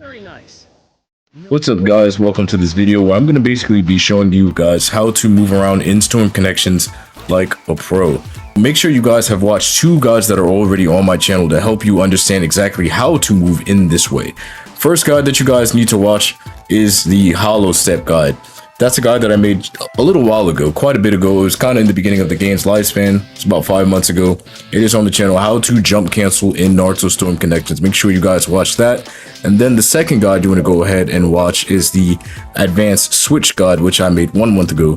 Very nice. What's up guys, welcome to this video where I'm going to basically be showing you guys how to move around in storm connections like a pro. Make sure you guys have watched two guides that are already on my channel to help you understand exactly how to move in this way. First guide that you guys need to watch is the hollow step guide. That's a guide that I made a little while ago, quite a bit ago. It was kind of in the beginning of the game's lifespan. It's about 5 months ago. It is on the channel, how to jump cancel in Naruto storm connections. Make sure you guys watch that. And then the second guide you want to go ahead and watch is the advanced switch guide, which I made 1 month ago,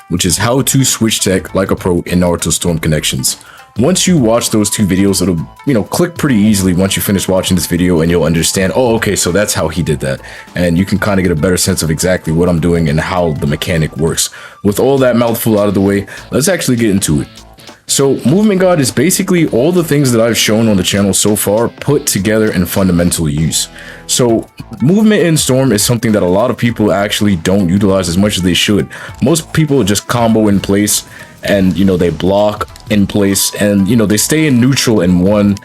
which is how to switch tech like a pro in Naruto storm connections. Once you watch those two videos, it'll, click pretty easily once you finish watching this video and you'll understand, oh, okay, so that's how he did that. And you can kind of get a better sense of exactly what I'm doing and how the mechanic works. With all that mouthful out of the way, let's actually get into it. So movement guide is basically all the things that I've shown on the channel so far put together in fundamental use. So movement in storm is something that a lot of people actually don't utilize as much as they should. Most people just combo in place and they block in place and they stay in neutral in one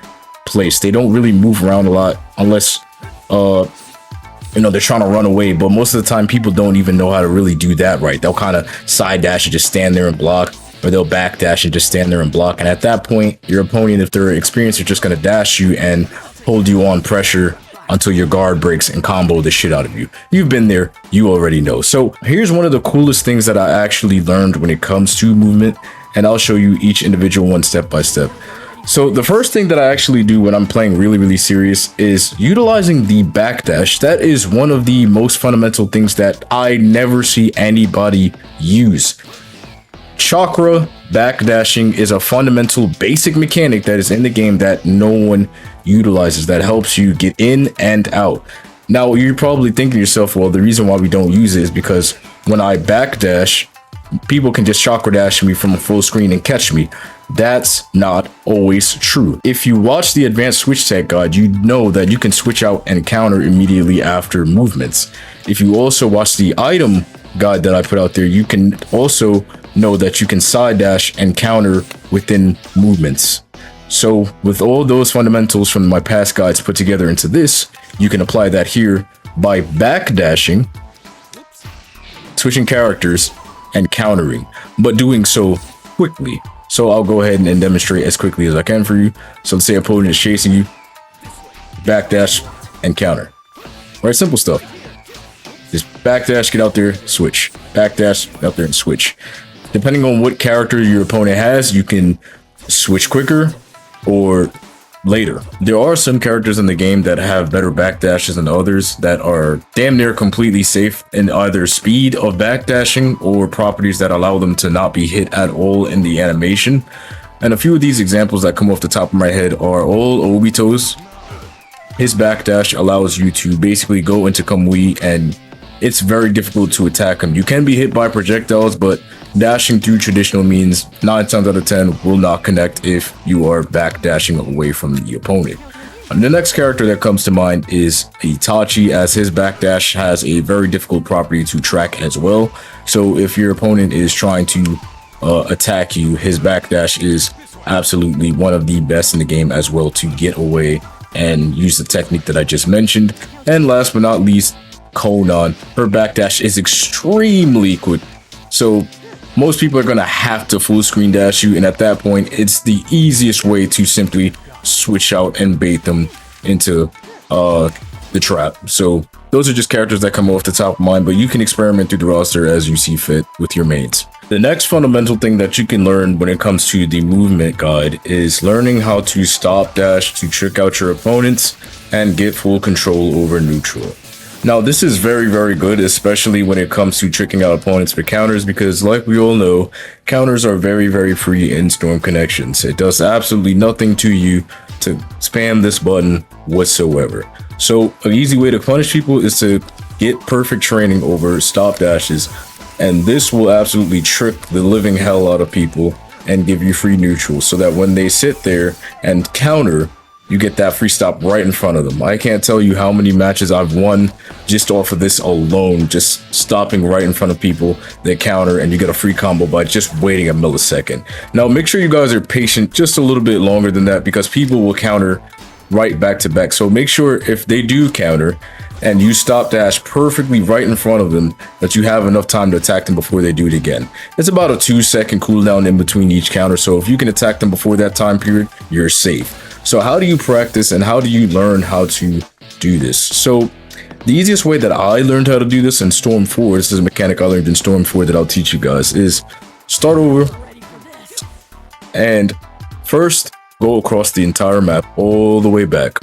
place. They don't really move around a lot unless they're trying to run away, but most of the time people don't even know how to really do that right. They'll kind of side dash and just stand there and block, or they'll back dash and just stand there and block. And at that point, your opponent, if they're experienced, are just going to dash you and hold you on pressure until your guard breaks and combo the shit out of you. You've been there, you already know. So here's one of the coolest things that I actually learned when it comes to movement, and I'll show you each individual one step by step. So the first thing that I actually do when I'm playing really serious is utilizing the backdash. That is one of the most fundamental things that I never see anybody use. Chakra backdashing is a fundamental basic mechanic that is in the game that no one utilizes, that helps you get in and out. Now you're probably thinking to yourself, well, the reason why we don't use it is because when I backdash, people can just chakra dash me from a full screen and catch me. That's not always true. If you watch the advanced switch tech guide, you know that you can switch out and counter immediately after movements. If you also watch the item guide that I put out there, you can also know that you can side dash and counter within movements. So with all those fundamentals from my past guides put together into this, you can apply that here by backdashing, switching characters, and countering, but doing so quickly. So I'll go ahead and demonstrate as quickly as I can for you. So let's say opponent is chasing you, backdash and counter. Right, simple stuff. Just backdash, get out there, switch. Backdash, get out there and switch. Depending on what character your opponent has, you can switch quicker or later. There are some characters in the game that have better backdashes than others that are damn near completely safe in either speed of backdashing or properties that allow them to not be hit at all in the animation. And a few of these examples that come off the top of my head are all Obito's. His backdash allows you to basically go into Kamui and it's very difficult to attack him. You can be hit by projectiles, but dashing through traditional means 9 times out of 10 will not connect if you are back dashing away from the opponent. And the next character that comes to mind is Itachi, as his backdash has a very difficult property to track as well. So if your opponent is trying to attack you, his backdash is absolutely one of the best in the game as well to get away and use the technique that I just mentioned. And last but not least, Konan, her backdash is extremely quick. So most people are going to have to full screen dash you, and at that point it's the easiest way to simply switch out and bait them into the trap. So those are just characters that come off the top of mind, but you can experiment through the roster as you see fit with your mains. The next fundamental thing that you can learn when it comes to the movement guide is learning how to stop dash to trick out your opponents and get full control over neutral. Now, this is very good, especially when it comes to tricking out opponents for counters, because like we all know, counters are very free in storm connections. It does absolutely nothing to you to spam this button whatsoever. So an easy way to punish people is to get perfect training over stop dashes, and this will absolutely trick the living hell out of people and give you free neutral, so that when they sit there and counter, you get that free stop right in front of them. I can't tell you how many matches I've won just off of this alone, just stopping right in front of people, they counter, and you get a free combo by just waiting a millisecond. Now, make sure you guys are patient just a little bit longer than that, because people will counter right back to back. So make sure if they do counter and you stop dash perfectly right in front of them, that you have enough time to attack them before they do it again. It's about a 2-second cooldown in between each counter, so if you can attack them before that time period, you're safe. So how do you practice and how do you learn how to do this? So the easiest way that I learned how to do this in Storm 4, this is a mechanic I learned in Storm 4 that I'll teach you guys, is start over and first go across the entire map all the way back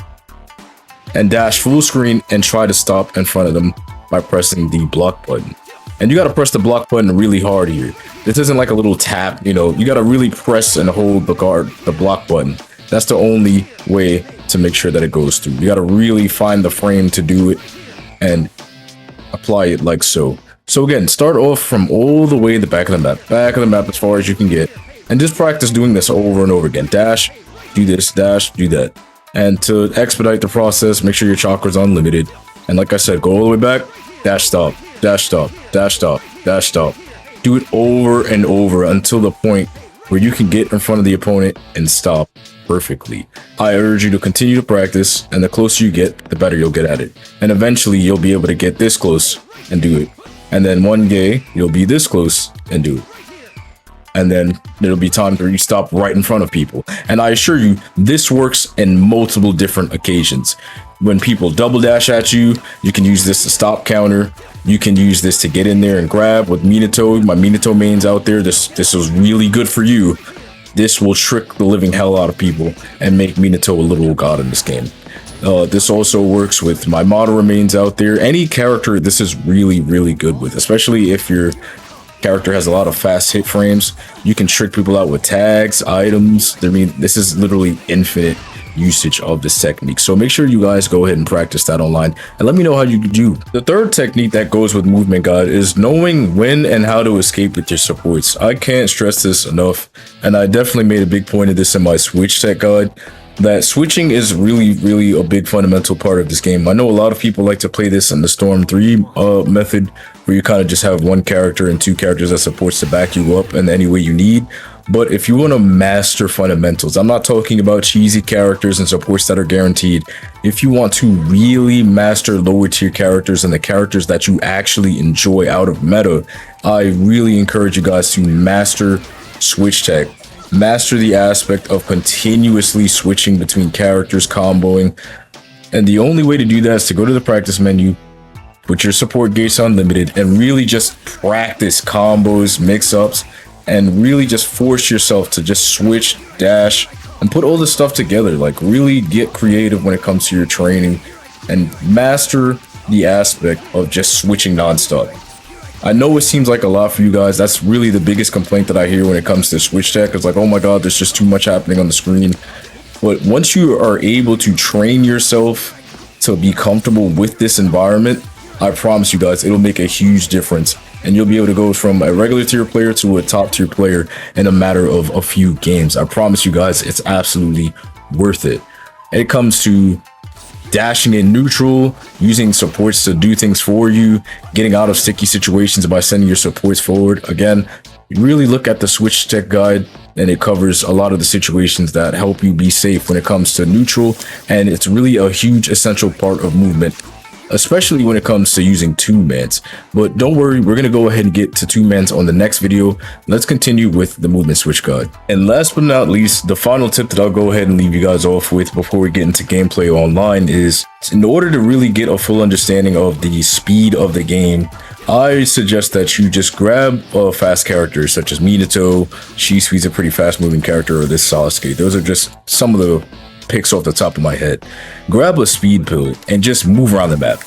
and dash full screen and try to stop in front of them by pressing the block button. And you got to press the block button really hard here. This isn't like a little tap, you know, you got to really press and hold the block button. That's the only way to make sure that it goes through. You got to really find the frame to do it and apply it like so. So again, start off from all the way in the back of the map as far as you can get, and just practice doing this over and over again. Dash, do this, dash, do that. And to expedite the process, make sure your chakra's unlimited. And like I said, go all the way back, dash stop, dash stop, dash stop, dash stop. Do it over and over until the point where you can get in front of the opponent and stop perfectly. I urge you to continue to practice, and the closer you get, the better you'll get at it. And eventually you'll be able to get this close and do it. And then one day you'll be this close and do it. And then there'll be times where you stop right in front of people. And I assure you, this works in multiple different occasions. When people double dash at you, you can use this to stop counter. You can use this to get in there and grab with Minato. My Minato mains out there, this is really good for you. This will trick the living hell out of people and make Minato a literal god in this game. This also works with my Madara mains out there. Any character this is really, really good with, especially if your character has a lot of fast hit frames. You can trick people out with tags, items. I mean, this is literally infinite usage of this technique. So make sure you guys go ahead and practice that online and let me know how you do. The third technique that goes with movement guide is knowing when and how to escape with your supports. I can't stress this enough, and I definitely made a big point of this in my switch tech guide, that switching is really a big fundamental part of this game. I know a lot of people like to play this in the Storm 3 method, where you kind of just have one character and two characters that supports to back you up in any way you need. But if you want to master fundamentals, I'm not talking about cheesy characters and supports that are guaranteed. If you want to really master lower tier characters and the characters that you actually enjoy out of meta, I really encourage you guys to master switch tech. Master the aspect of continuously switching between characters, comboing. And the only way to do that is to go to the practice menu, put your support gates unlimited, and really just practice combos, mix-ups, and really just force yourself to just switch, dash, and put all this stuff together. Like, really get creative when it comes to your training and master the aspect of just switching non-stop. I know it seems like a lot for you guys. That's really the biggest complaint that I hear when it comes to switch tech. It's like, oh my god, there's just too much happening on the screen. But once you are able to train yourself to be comfortable with this environment, I promise you guys, it'll make a huge difference. And you'll be able to go from a regular tier player to a top tier player in a matter of a few games. I promise you guys, it's absolutely worth it. And it comes to dashing in neutral, using supports to do things for you, getting out of sticky situations by sending your supports forward. Again, really look at the switch tech guide, and it covers a lot of the situations that help you be safe when it comes to neutral, and it's really a huge essential part of movement, especially when it comes to using two-mans. But don't worry, we're going to go ahead and get to two-mans on the next video. Let's continue with the movement switch guide. And last but not least, the final tip that I'll go ahead and leave you guys off with before we get into gameplay online is, in order to really get a full understanding of the speed of the game, I suggest that you just grab fast characters such as Minato. Shisui's a pretty fast moving character, or this Sasuke. Those are just some of the picks off the top of my head. Grab a speed pill and just move around the map.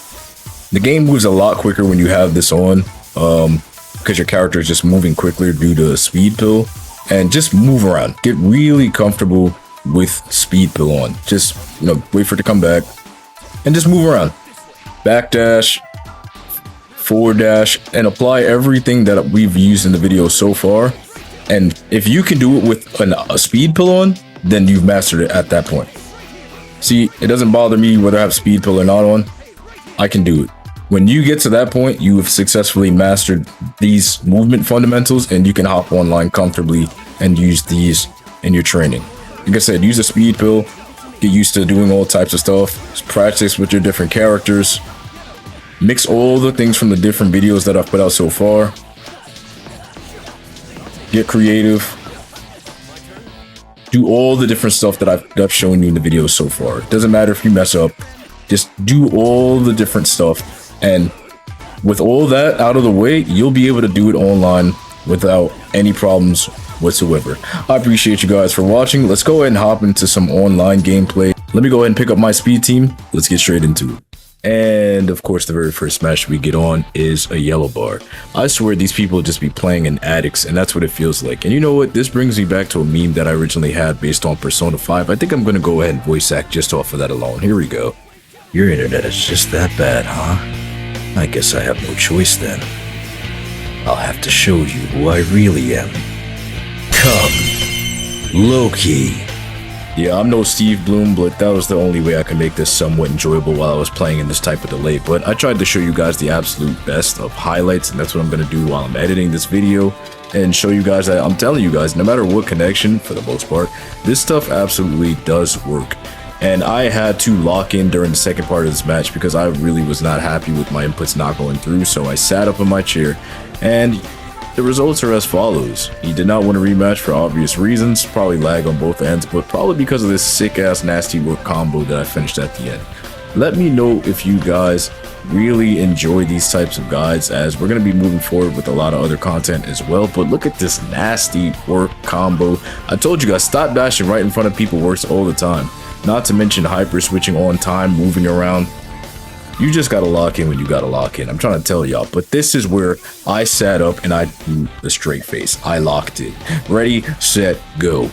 The game moves a lot quicker when you have this on, because your character is just moving quicker due to a speed pill. And just move around. Get really comfortable with speed pill on. Just, you know, wait for it to come back and just move around. Backdash, forward dash, and apply everything that we've used in the video so far. And if you can do it with a speed pill on, then you've mastered it at that point. See, it doesn't bother me whether I have speed pill or not on. I can do it. When you get to that point, you have successfully mastered these movement fundamentals, and you can hop online comfortably and use these in your training. Like I said, use a speed pill, get used to doing all types of stuff, just practice with your different characters, Mix all the things from the different videos that I've put out so far. Get creative. Do all the different stuff that I've shown you in the videos so far. It doesn't matter if you mess up. Just do all the different stuff. And with all that out of the way, you'll be able to do it online without any problems whatsoever. I appreciate you guys for watching. Let's go ahead and hop into some online gameplay. Let me go ahead and pick up my speed team. Let's get straight into it. And of course, the very first match we get on is a yellow bar. I swear these people just be playing in addicts, and that's what it feels like. And you know what? This brings me back to a meme that I originally had based on Persona 5. I think I'm going to go ahead and voice act just off of that alone. Here we go. Your internet is just that bad, huh? I guess I have no choice then. I'll have to show you who I really am. Come, Loki. Yeah, I'm no Steve Bloom, but that was the only way I could make this somewhat enjoyable while I was playing in this type of delay. But I tried to show you guys the absolute best of highlights, and that's what I'm going to do while I'm editing this video, and show you guys that I'm telling you guys, no matter what connection, for the most part, this stuff absolutely does work. And I had to lock in during the second part of this match because I really was not happy with my inputs not going through, so I sat up in my chair, and the results are as follows. He did not win a rematch for obvious reasons, probably lag on both ends, but probably because of this sick ass nasty work combo that I finished at the end. Let me know if you guys really enjoy these types of guides, as we're going to be moving forward with a lot of other content as well. But look at this nasty work combo. I told you guys, stop dashing right in front of people works all the time. Not to mention hyper switching on time, moving around. You just gotta lock in when you gotta lock in. I'm trying to tell y'all, but this is where I sat up and I do the straight face. I locked in. Ready, set, go.